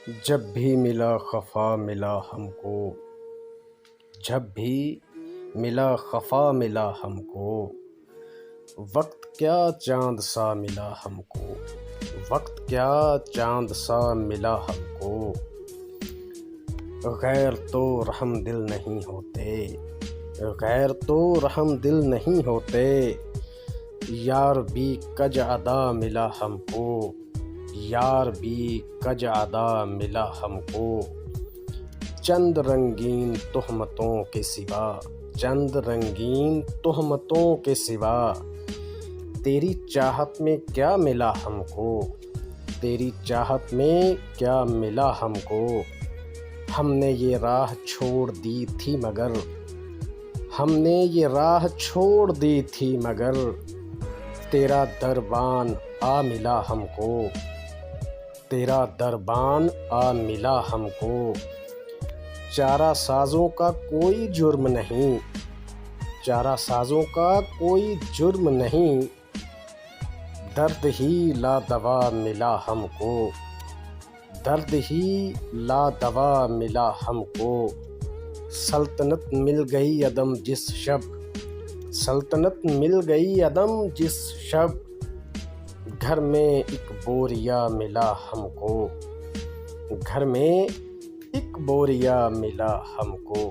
जब भी मिला खफ़ा मिला हमको, जब भी मिला खफ़ा मिला हमको, वक्त क्या चाँद सा मिला हमको, वक्त क्या चाँद सा मिला हमको। गैर तो रहमदिल नहीं होते, गैर तो रहमदिल नहीं होते, यार भी कज अदा मिला हमको, यार भी कज अदा मिला हमको। चंद रंगीन तोहमतों के सिवा, चंद रंगीन तोहमतों के सिवा, तेरी चाहत में क्या मिला हमको, तेरी चाहत में क्या मिला हमको। हमने ये राह छोड़ दी थी मगर, हमने ये राह छोड़ दी थी मगर, तेरा दरबान आ मिला हमको, तेरा दरबान आ मिला हमको। चारा साज़ों का कोई जुर्म नहीं, चारा साज़ों का कोई जुर्म नहीं, दर्द ही लादवा मिला हमको, दर्द ही लादवा मिला हमको। सल्तनत मिल गई अदम जिस शब, सल्तनत मिल गई अदम जिस शब, घर में एक बोरिया मिला हमको, घर में एक बोरिया मिला हमको।